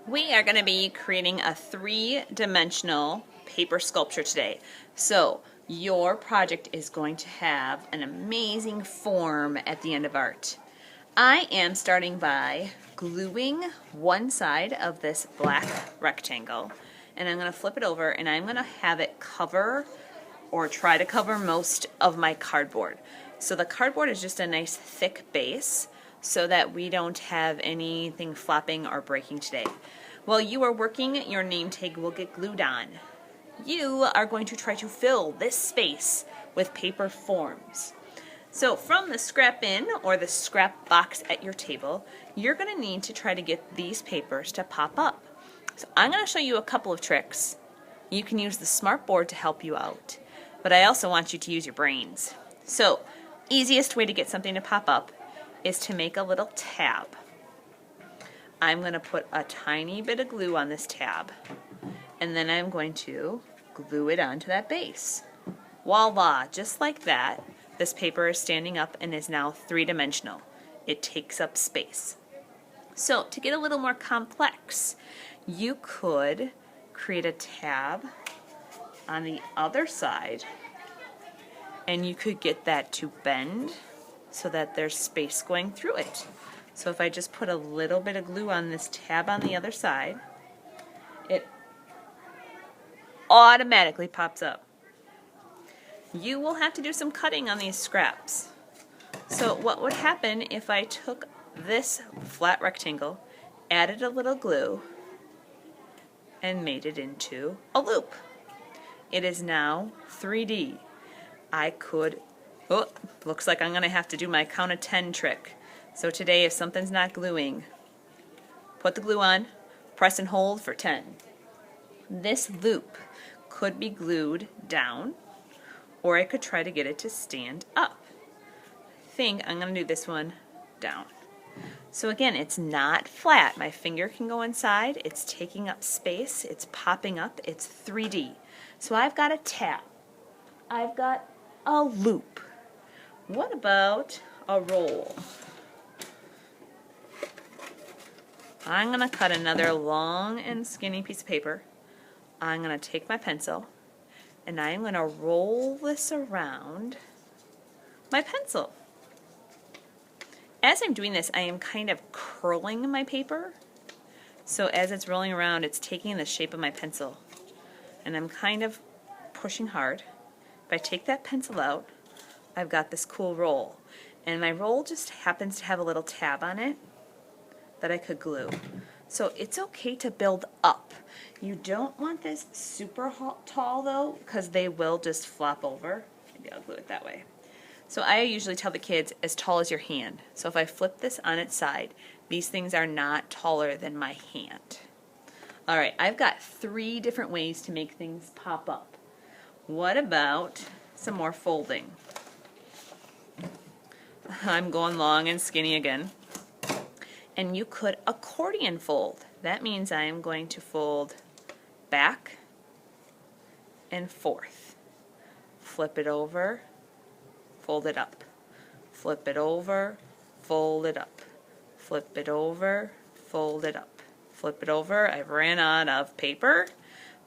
We are going to be creating a three-dimensional paper sculpture today. So your project is going to have an amazing form at the end of art. I am starting by gluing one side of this black rectangle, and I'm going to flip it over and I'm going to have it cover or try to cover most of my cardboard. So the cardboard is just a nice thick base so that we don't have anything flopping or breaking today. While you are working, your name tag will get glued on. You are going to try to fill this space with paper forms. So from the scrap bin or the scrap box at your table, you're going to need to try to get these papers to pop up. So I'm going to show you a couple of tricks. You can use the smart board to help you out, but I also want you to use your brains. So easiest way to get something to pop up is to make a little tab. I'm going to put a tiny bit of glue on this tab, and then I'm going to glue it onto that base. Voila, just like that, this paper is standing up and is now three-dimensional. It takes up space. So to get a little more complex, you could create a tab on the other side, and you could get that to bend so that there's space going through it. So if I just put a little bit of glue on this tab on the other side, it automatically pops up. You will have to do some cutting on these scraps. So what would happen if I took this flat rectangle, added a little glue, and made it into a loop? It is now 3D. I could, oh, looks like I'm going to have to do my count of 10 trick. So today, if something's not gluing, put the glue on, press and hold for 10. This loop could be glued down, or I could try to get it to stand up. I think I'm going to do this one down. So again, it's not flat. My finger can go inside. It's taking up space. It's popping up. It's 3D. So I've got a tab. I've got a loop. What about a roll? I'm going to cut another long and skinny piece of paper. I'm going to take my pencil and I'm going to roll this around my pencil. As I'm doing this, I am kind of curling my paper. So as it's rolling around, it's taking the shape of my pencil. And I'm kind of pushing hard. If I take that pencil out, I've got this cool roll. And my roll just happens to have a little tab on it that I could glue. So it's okay to build up. You don't want this super tall though, because they will just flop over. Maybe I'll glue it that way. So I usually tell the kids as tall as your hand. So if I flip this on its side, these things are not taller than my hand. Alright, I've got 3 different ways to make things pop up. What about some more folding? I'm going long and skinny again. And you could accordion fold. That means I am going to fold back and forth. Flip it over, fold it up. Flip it over, fold it up. Flip it over, fold it up. Flip it over. I've ran out of paper,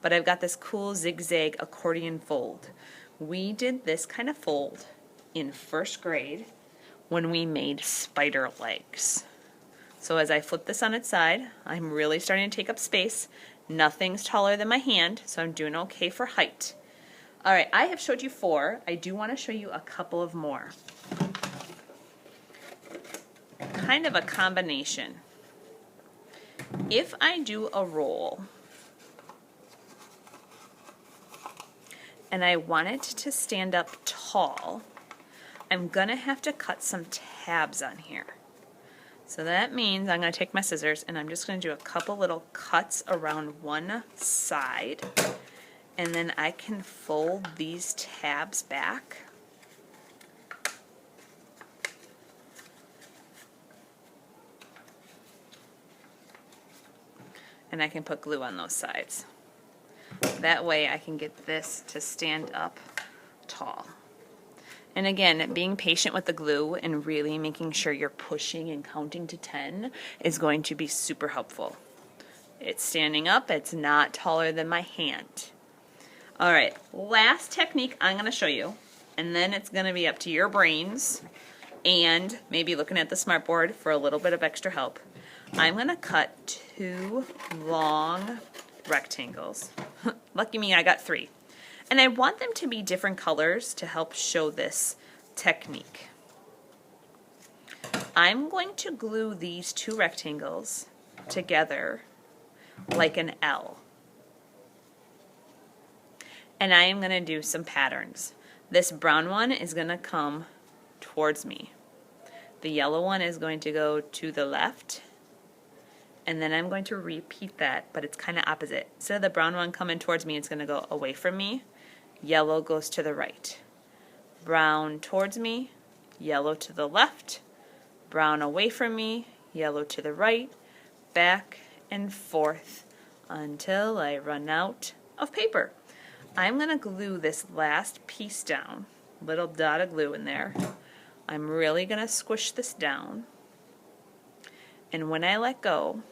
but I've got this cool zigzag accordion fold. We did this kind of fold in first grade when we made spider legs. So as I flip this on its side, I'm really starting to take up space. Nothing's taller than my hand, so I'm doing okay for height. Alright, I have showed you 4. I do want to show you a couple of more. Kind of a combination. If I do a roll, and I want it to stand up tall, I'm going to have to cut some tabs on here. So that means I'm going to take my scissors and I'm just going to do a couple little cuts around one side, and then I can fold these tabs back. And I can put glue on those sides. That way I can get this to stand up tall. And again, being patient with the glue and really making sure you're pushing and counting to 10 is going to be super helpful. It's standing up. It's not taller than my hand. All right, last technique I'm going to show you, and then it's going to be up to your brains and maybe looking at the smartboard for a little bit of extra help. I'm going to cut 2 long rectangles. Lucky me, I got 3. And I want them to be different colors to help show this technique. I'm going to glue these 2 rectangles together like an L. And I am going to do some patterns. This brown one is going to come towards me. The yellow one is going to go to the left. And then I'm going to repeat that, but it's kind of opposite. Instead of the brown one coming towards me, it's going to go away from me. Yellow goes to the right. Brown towards me, yellow to the left. Brown away from me, yellow to the right. Back and forth until I run out of paper. I'm going to glue this last piece down, little dot of glue in there. I'm really going to squish this down, and when I let go,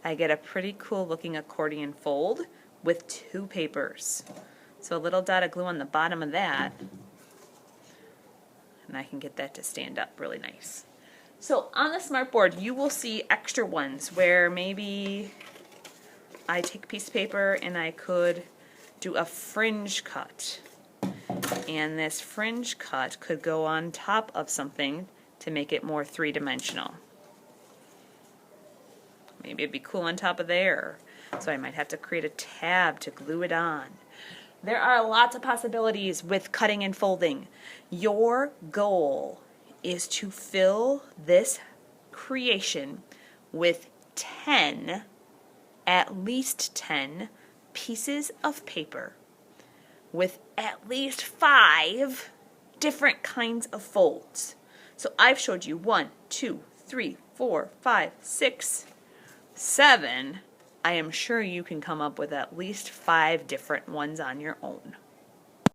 I get a pretty cool looking accordion fold with 2 papers. So a little dot of glue on the bottom of that, and I can get that to stand up really nice. So on the smartboard you will see extra ones where maybe I take a piece of paper and I could do a fringe cut, and this fringe cut could go on top of something to make it more 3-dimensional. Maybe it'd be cool on top of there, so I might have to create a tab to glue it on. There are lots of possibilities with cutting and folding. Your goal is to fill this creation with 10, at least 10 pieces of paper with at least 5 different kinds of folds. So I've showed you 1, 2, 3, 4, 5, 6, 7. I am sure you can come up with at least 5 different ones on your own.